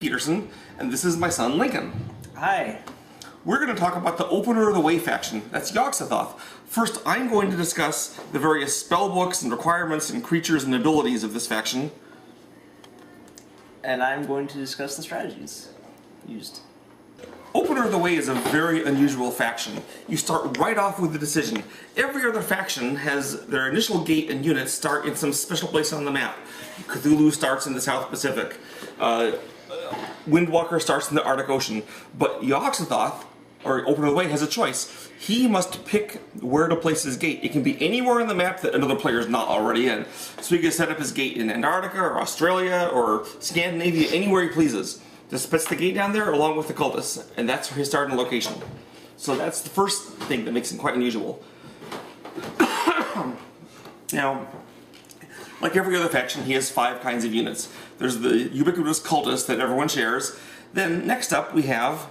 Peterson, and this is my son Lincoln. Hi. We're going to talk about the Opener of the Way faction. That's Yogg-Sothoth. First, I'm going to discuss the various spellbooks and requirements and creatures and abilities of this faction. And I'm going to discuss the strategies used. Opener of the Way is a very unusual faction. You start right off with the decision. Every other faction has their initial gate and units start in some special place on the map. Cthulhu starts in the South Pacific. Windwalker starts in the Arctic Ocean. But Yogg-Sothoth, or Opener of the Way, has a choice. He must pick where to place his gate. It can be anywhere on the map that another player is not already in. So he can set up his gate in Antarctica or Australia or Scandinavia, anywhere he pleases. Just puts the gate down there along with the cultists, and that's his starting location. So that's the first thing that makes him quite unusual. Now, like every other faction, he has 5 kinds of units. There's the ubiquitous cultist that everyone shares. Then next up we have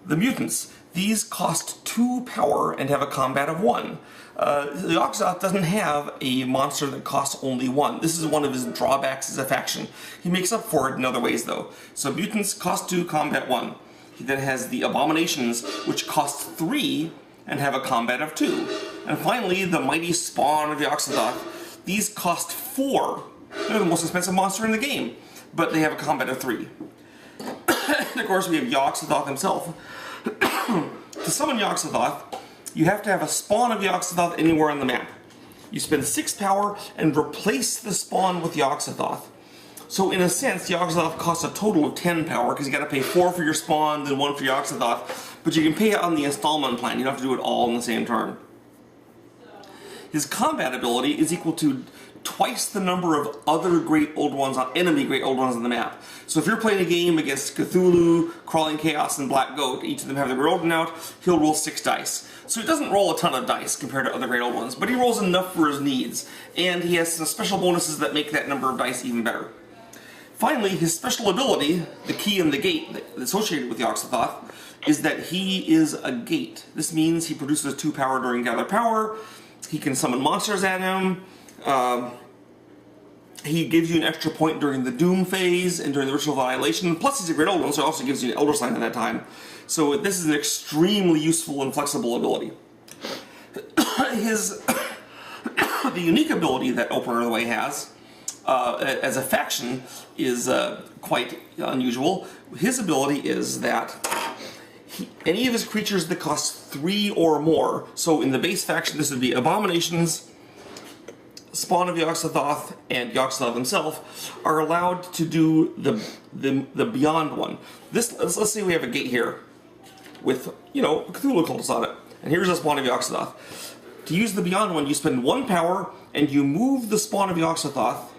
the mutants. These cost 2 power and have a combat of 1. Yogg-Sothoth doesn't have a monster that costs only 1. This is one of his drawbacks as a faction. He makes up for it in other ways though. So mutants cost 2, combat 1. He then has the abominations, which cost 3 and have a combat of 2. And finally, the mighty spawn of Yogg-Sothoth. These cost 4. They're the most expensive monster in the game, but they have a combat of 3. And of course we have Yogg-Sothoth himself. To summon Yogg-Sothoth, you have to have a spawn of Yogg-Sothoth anywhere on the map. You spend 6 power and replace the spawn with Yogg-Sothoth. So in a sense, Yogg-Sothoth costs a total of 10 power, because you gotta pay 4 for your spawn, then 1 for Yogg-Sothoth, but you can pay it on the installment plan. You don't have to do it all in the same turn. His combat ability is equal to twice the number of other great old ones, enemy great old ones on the map. So if you're playing a game against Cthulhu, Crawling Chaos, and Black Goat, each of them have their great old one out, he'll roll 6 dice. So he doesn't roll a ton of dice compared to other great old ones, but he rolls enough for his needs. And he has some special bonuses that make that number of dice even better. Finally, his special ability, the key and the gate associated with Yogg-Sothoth, is that he is a gate. This means he produces 2 power during Gather Power, he can summon monsters at him, he gives you an extra point during the Doom phase and during the Ritual of Annihilation, plus he's a great old one, so he also gives you an Elder Sign at that time. So this is an extremely useful and flexible ability. The unique ability that Opener of the Way has, as a faction, is quite unusual. His ability is that any of his creatures that cost 3 or more, so in the base faction this would be Abominations, Spawn of Yogg-Sothoth, and Yogg-Sothoth himself, are allowed to do the Beyond one. Let's say we have a gate here with, Cthulhu cultists on it, and here's a Spawn of Yogg-Sothoth. To use the Beyond one, you spend 1 power and you move the Spawn of Yogg-Sothoth,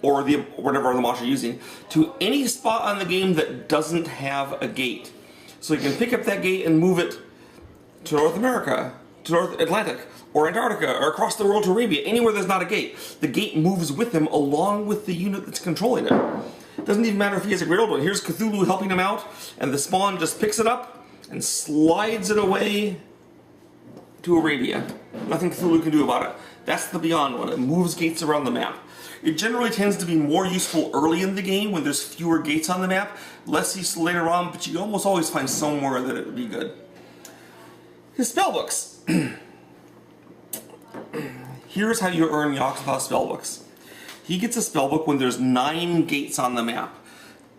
or whatever other monster you're using, to any spot on the game that doesn't have a gate. So you can pick up that gate and move it to North America, to North Atlantic, or Antarctica, or across the world to Arabia, anywhere there's not a gate. The gate moves with him along with the unit that's controlling it. It doesn't even matter if he has a great old one. Here's Cthulhu helping him out, and the spawn just picks it up and slides it away to Arabia. Nothing Cthulhu can do about it. That's the Beyond one. It moves gates around the map. It generally tends to be more useful early in the game when there's fewer gates on the map, less useful later on, but you almost always find somewhere that it would be good. His spellbooks. Here's how you earn Yogg-Sothoth spellbooks. He gets a spellbook when there's 9 gates on the map.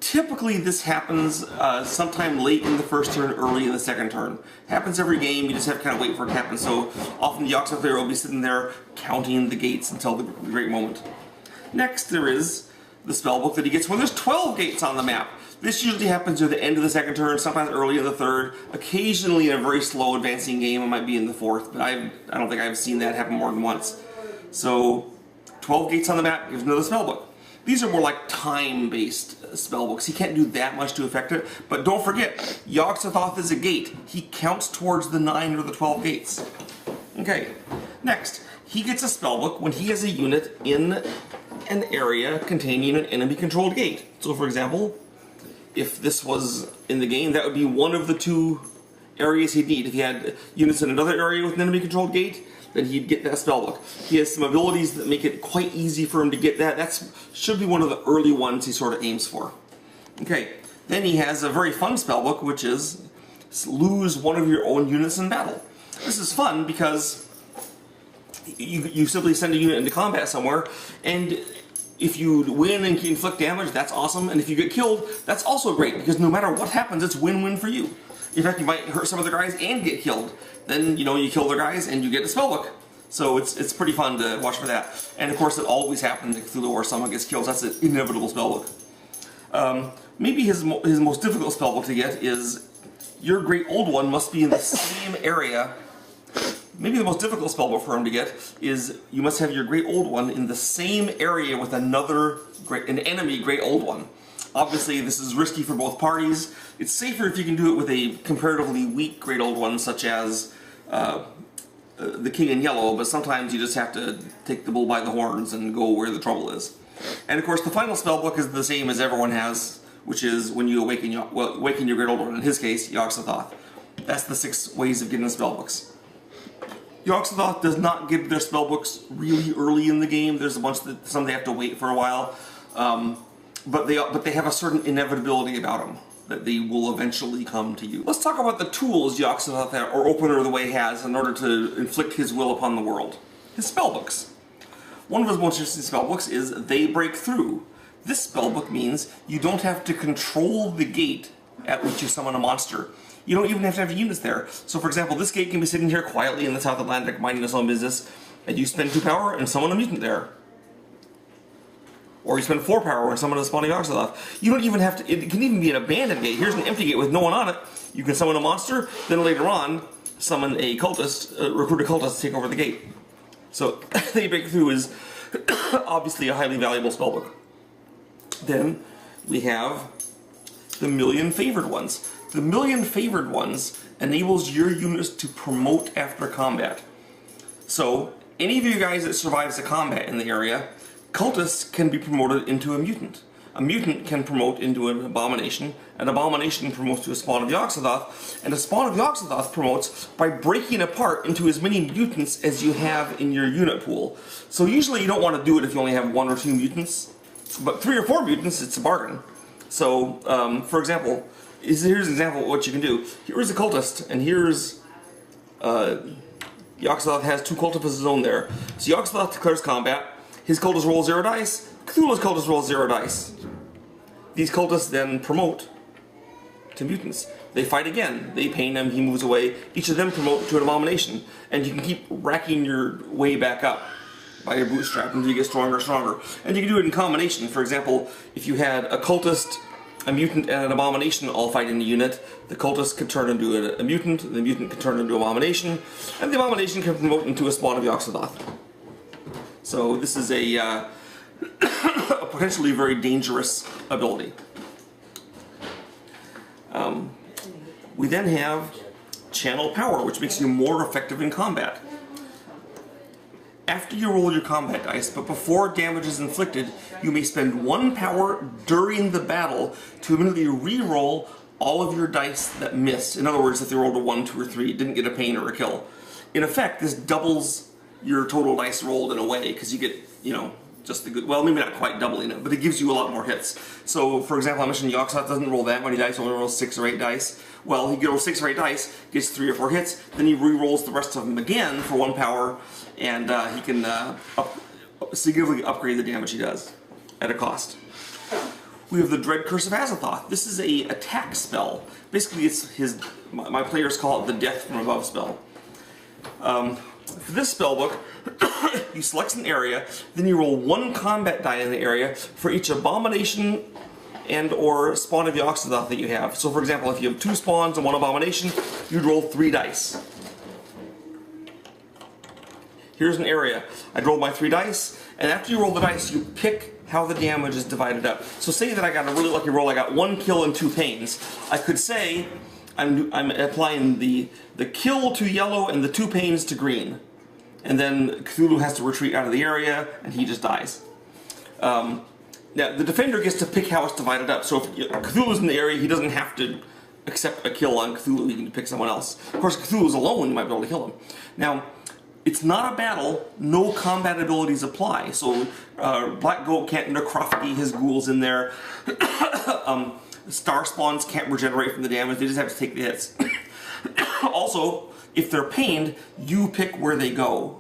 Typically this happens sometime late in the first turn, early in the second turn. Happens every game, you just have to kind of wait for it to happen. So often the Yogg-Sothoth player will be sitting there counting the gates until the great moment. Next there is the spellbook that he gets when there's 12 gates on the map. This usually happens near the end of the second turn, sometimes early in the third. Occasionally in a very slow advancing game it might be in the 4th, but I don't think I've seen that happen more than once. So 12 gates on the map gives another spellbook. These are more like time-based spellbooks. He can't do that much to affect it, but don't forget, Yogg-Sothoth is a gate. He counts towards the 9 or the 12 gates. Okay, next, he gets a spellbook when he has a unit in an area containing an enemy-controlled gate. So for example, if this was in the game, that would be one of the 2 areas he'd need. If he had units in another area with an enemy-controlled gate, then he'd get that spellbook. He has some abilities that make it quite easy for him to get that. That should be one of the early ones he sort of aims for. Okay, then he has a very fun spellbook, which is lose one of your own units in battle. This is fun because you simply send a unit into combat somewhere, and if you win and inflict damage, that's awesome, and if you get killed, that's also great, because no matter what happens, it's win-win for you. In fact, you might hurt some of the guys and get killed. Then, you know, you kill their guys and you get a spellbook. So it's pretty fun to watch for that. And of course, it always happens in Cthulhu where someone gets killed. That's an inevitable spellbook. Maybe his most difficult spellbook to get is your Great Old One must be in the same area. Maybe the most difficult spellbook for him to get is you must have your Great Old One in the same area with an enemy Great Old One. Obviously, this is risky for both parties. It's safer if you can do it with a comparatively weak Great Old One, such as the King in Yellow, but sometimes you just have to take the bull by the horns and go where the trouble is. And of course, the final spellbook is the same as everyone has, which is when you awaken your Great Old One, in his case, Yog-Sothoth. That's the 6 ways of getting the spellbooks. Yog-Sothoth does not give their spellbooks really early in the game. There's a bunch that some they have to wait for a while. But they have a certain inevitability about them, that they will eventually come to you. Let's talk about the tools Yog-Sothoth or Opener of the Way has in order to inflict his will upon the world. His spellbooks. One of his most interesting spellbooks is They Break Through. This spellbook means you don't have to control the gate at which you summon a monster. You don't even have to have units there. So for example, this gate can be sitting here quietly in the South Atlantic minding its own business, and you spend 2 power and summon a mutant there. Or you spend 4 power and summon a spawning Yog-Sothoth. You don't even have to, it can even be an abandoned gate. Here's an empty gate with no one on it. You can summon a monster, then later on, summon a cultist, recruit a cultist to take over the gate. So, They Break Through is obviously a highly valuable spellbook. Then, we have the Million Favored Ones. The Million Favored Ones enables your units to promote after combat. So, any of you guys that survives a combat in the area, cultists can be promoted into a mutant. A mutant can promote into an abomination promotes to a spawn of Yog-Sothoth, and a spawn of Yog-Sothoth promotes by breaking apart into as many mutants as you have in your unit pool. So usually you don't want to do it if you only have 1 or 2 mutants, but 3 or 4 mutants, it's a bargain. So, for example, here's an example of what you can do. Here's a cultist, and here's Yog-Sothoth has 2 cultists of his own there. So Yog-Sothoth declares combat. His cultists roll 0 dice. Cthulhu's cultists roll 0 dice. These cultists then promote to mutants. They fight again. They pain him, he moves away. Each of them promote to an abomination. And you can keep racking your way back up by your bootstrap until you get stronger and stronger. And you can do it in combination. For example, if you had a cultist, a mutant, and an abomination all fight in a unit, the cultist could turn into a mutant, the mutant could turn into an abomination, and the abomination can promote into a spawn of Yog-Sothoth. So this is a potentially very dangerous ability. We then have Channel Power, which makes you more effective in combat. After you roll your combat dice, but before damage is inflicted, you may spend 1 power during the battle to immediately re-roll all of your dice that missed. In other words, if they rolled a 1, 2, or 3, didn't get a pain or a kill. In effect, this doubles your total dice rolled in a way, because you get, you know, just the good, well, maybe not quite doubling it, but it gives you a lot more hits. So, for example, I mentioned Yog-Sothoth doesn't roll that many dice, only rolls 6 or 8 dice. Well, he rolls 6 or 8 dice, gets 3 or 4 hits, then he re-rolls the rest of them again for 1 power, and he can significantly upgrade the damage he does at a cost. We have the Dread Curse of Azathoth. This is a attack spell. Basically, it's my players call it the Death from Above spell. For this spellbook, you select an area, then you roll 1 combat die in the area for each abomination and or spawn of Yog-Sothoth that you have. So for example, if you have 2 spawns and 1 abomination, you'd roll 3 dice. Here's an area. I'd roll my 3 dice, and after you roll the dice, you pick how the damage is divided up. So say that I got a really lucky roll, I got 1 kill and 2 pains. I could say I'm applying the kill to yellow and the 2 pains to green. And then Cthulhu has to retreat out of the area, and he just dies. Now, the defender gets to pick how it's divided up. So if Cthulhu's in the area, he doesn't have to accept a kill on Cthulhu, he can pick someone else. Of course, if Cthulhu's alone, you might be able to kill him. Now, it's not a battle, no combat abilities apply. So Black Goat can't necrophagy his ghouls in there. The star spawns can't regenerate from the damage, they just have to take the hits. Also, if they're pained, you pick where they go.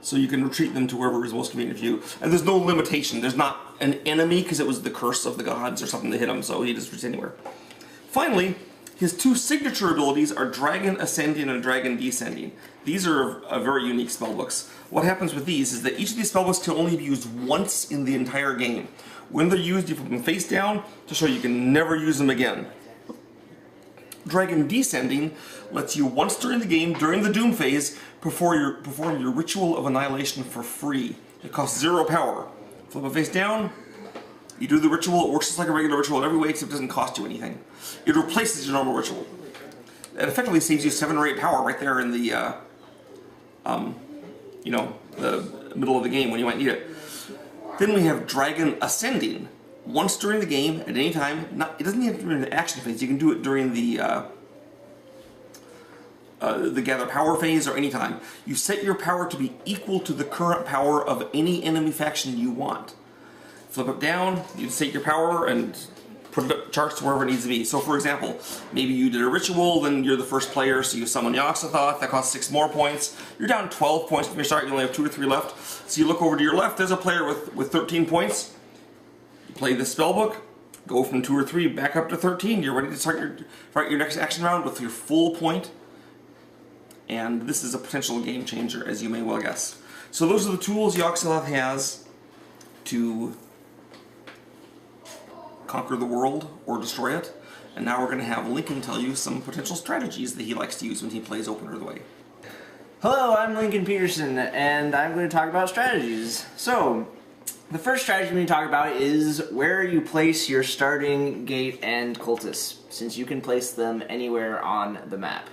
So you can retreat them to wherever is most convenient for you. And there's no limitation. There's not an enemy because it was the curse of the gods or something that hit him, so he just retreats anywhere. Finally, his two signature abilities are Dragon Ascending and Dragon Descending. These are very unique spellbooks. What happens with these is that each of these spellbooks can only be used once in the entire game. When they're used, you put them face down to show you can never use them again. Dragon Descending lets you once during the game, during the Doom phase, perform your Ritual of Annihilation for free. It costs 0 power. Flip it face down, you do the ritual, it works just like a regular ritual in every way except it doesn't cost you anything. It replaces your normal ritual. It effectively saves you 7 or 8 power right there in the, the middle of the game when you might need it. Then we have Dragon Ascending. Once during the game, at any time, it doesn't have to be during the action phase, you can do it during the gather power phase or any time. You set your power to be equal to the current power of any enemy faction you want. Flip it down, you set your power and put it up charts to wherever it needs to be. So for example, maybe you did a ritual, then you're the first player, so you summon Yogg-Sothoth, that costs 6 more points. You're down 12 points from your start, you only have 2 or 3 left. So you look over to your left, there's a player with 13 points. You play the spellbook, go from 2 or 3 back up to 13. You're ready to start your next action round with your full point. And this is a potential game changer, as you may well guess. So those are the tools Yogg-Sothoth has to conquer the world or destroy it. And now we're going to have Lincoln tell you some potential strategies that he likes to use when he plays Open Earth Way. Hello, I'm Lincoln Peterson, and I'm going to talk about strategies. So, the first strategy I'm going to talk about is where you place your starting gate and cultists, since you can place them anywhere on the map.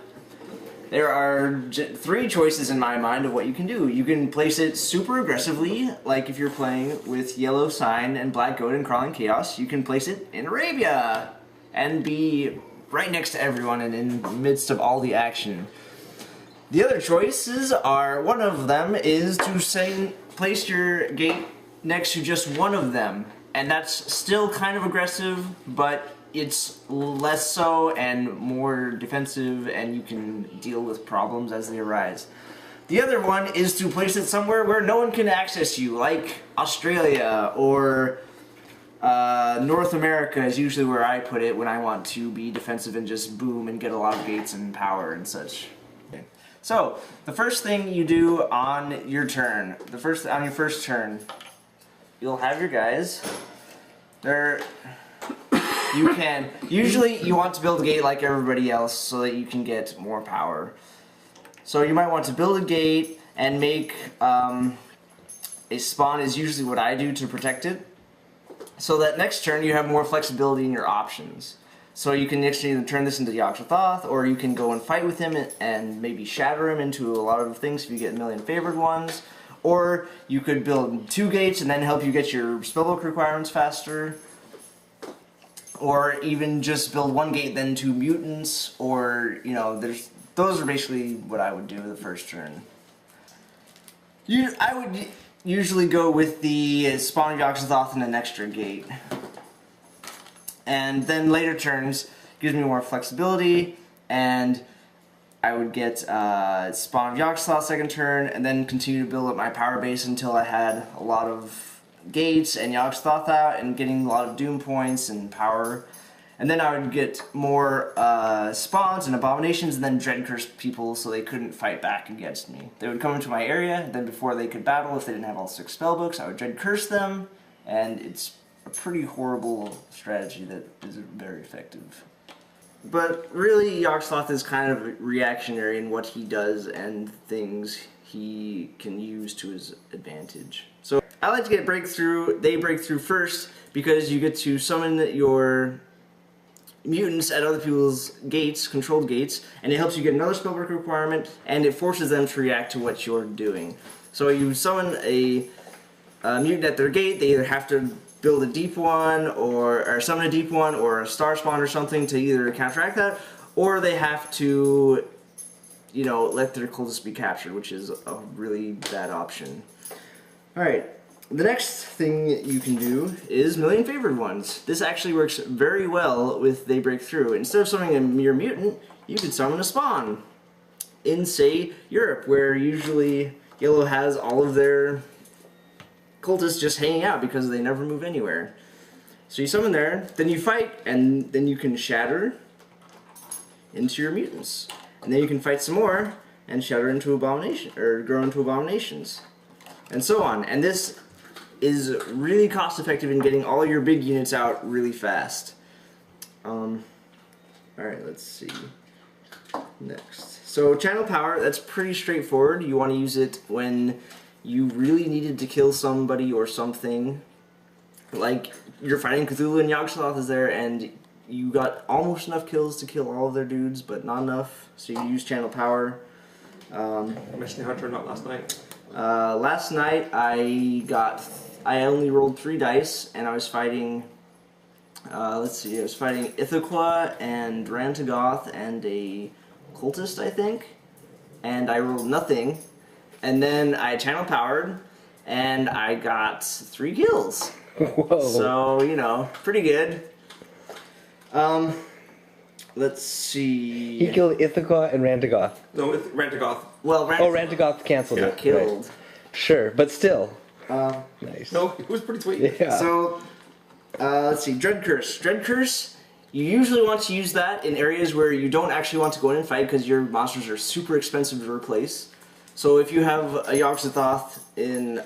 There are 3 choices in my mind of what you can do. You can place it super aggressively, like if you're playing with Yellow Sign and Black Goat and Crawling Chaos. You can place it in Arabia and be right next to everyone and in the midst of all the action. The other choices are, one of them is to place your gate next to just one of them, and that's still kind of aggressive, but it's less so and more defensive, and you can deal with problems as they arise. The other one is to place it somewhere where no one can access you, like Australia or North America is usually where I put it when I want to be defensive and just boom and get a lot of gates and power and such. So, the first thing you do on your turn, on your first turn, you'll have your guys. Usually you want to build a gate like everybody else so that you can get more power. So you might want to build a gate and make a spawn is usually what I do to protect it. So that next turn you have more flexibility in your options. So you can either turn this into Yogg-Sothoth, or you can go and fight with him and maybe shatter him into a lot of things if you get a million favored ones. Or you could build 2 gates and then help you get your spellbook requirements faster. Or even just build 1 gate, then 2 mutants, or, those are basically what I would do the first turn. I would usually go with the spawn Yogg-Sothoth and an extra gate. And then later turns gives me more flexibility, and I would get spawn Yogg-Sothoth second turn, and then continue to build up my power base until I had a lot of gates and Yogg-Sothoth out and getting a lot of doom points and power. And then I would get more spawns and abominations, and then dread curse people so they couldn't fight back against me. They would come into my area, and then before they could battle, if they didn't have all 6 spellbooks, I would dread curse them, and it's a pretty horrible strategy that is very effective. But really, Yogg-Sothoth is kind of reactionary in what he does and things he can use to his advantage. So I like to get breakthrough. They break through first because you get to summon your mutants at other people's gates, controlled gates, and it helps you get another spellbook requirement, and it forces them to react to what you're doing. So you summon a mutant at their gate, they either have to build a deep one, or summon a deep one, or a star spawn or something to either counteract that, or they have to, let their cultists be captured, which is a really bad option. Alright, The next thing you can do is Million Favored Ones. This actually works very well with They Break Through. Instead of summoning a mere mutant, you could summon a spawn. In, say, Europe, where usually Yellow has all of their cultists just hanging out because they never move anywhere. So you summon there, then you fight, and then you can shatter into your mutants. And then you can fight some more and shatter into abomination, or grow into abominations. And so on. And this is really cost effective in getting all your big units out really fast. Alright, let's see. Next. So channel power, that's pretty straightforward. You want to use it when you really needed to kill somebody or something. Like you're fighting Cthulhu and Yogg-Sothoth is there and you got almost enough kills to kill all of their dudes, but not enough. So you use channel power. Mentioned how it turned out last night. Last night I only rolled 3 dice and I was fighting, I was fighting Ithaquah and Rantagoth and a cultist, I think, and I rolled nothing, and then I channel powered and I got 3 kills. Whoa. So, you know, pretty good. Let's see. He killed Ithaquah and Rantagoth. No, it's Rantagoth. Well, Rantagoth canceled it. killed. Right. Sure, but still. Nice. No, it was pretty sweet. Yeah. So, let's see, Dread Curse. Dread Curse, you usually want to use that in areas where you don't actually want to go in and fight because your monsters are super expensive to replace. So if you have a Yogg-Sothoth in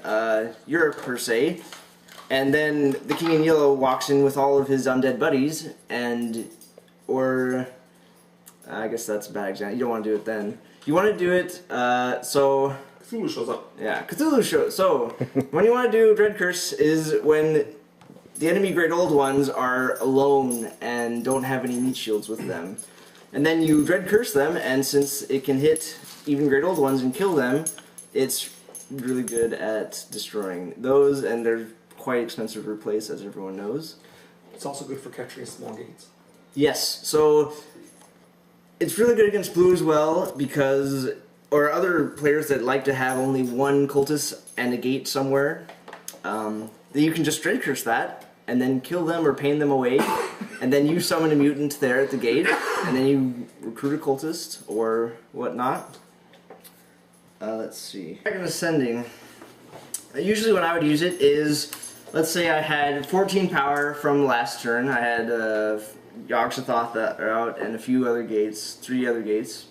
Europe, per se, and then the King in Yellow walks in with all of his undead buddies, or I guess that's a bad example, you don't want to do it then. You want to do it, so... Cthulhu shows up. Yeah, Cthulhu shows. So, when you want to do Dread Curse is when the enemy Great Old Ones are alone and don't have any meat shields with them. And then you Dread Curse them, and since it can hit even Great Old Ones and kill them, it's really good at destroying those, and they're quite expensive to replace, as everyone knows. It's also good for capturing small gates. Yes, so it's really good against blue as well, because... or other players that like to have only one cultist and a gate somewhere, then you can just Dread Curse that, and then kill them or pain them away, and then you summon a mutant there at the gate, and then you recruit a cultist or whatnot. Let's see. Dragon Ascending. Usually when I would use it is, let's say I had 14 power from last turn, I had Yogg-Sothoth out and a few other gates, 3 other gates.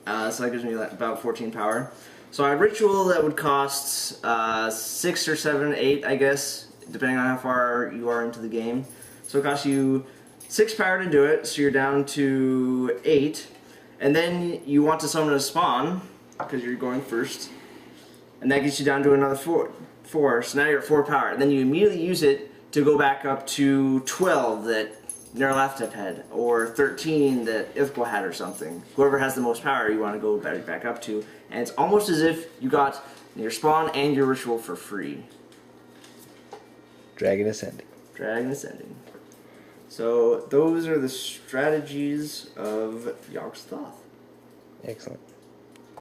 So that gives me about 14 power. So I had Ritual that would cost 6 or 7, 8, I guess, depending on how far you are into the game. So it costs you 6 power to do it, so you're down to 8. And then you want to summon a spawn, because you're going first. And that gets you down to another 4. So now you're at 4 power. And then you immediately use it to go back up to 12 that Nyarlathotep had, or 13 that Ithaquah had or something. Whoever has the most power you want to go back up to, and it's almost as if you got your spawn and your ritual for free. Dragon Ascending. Dragon Ascending. So those are the strategies of Yogg-Sothoth. Excellent.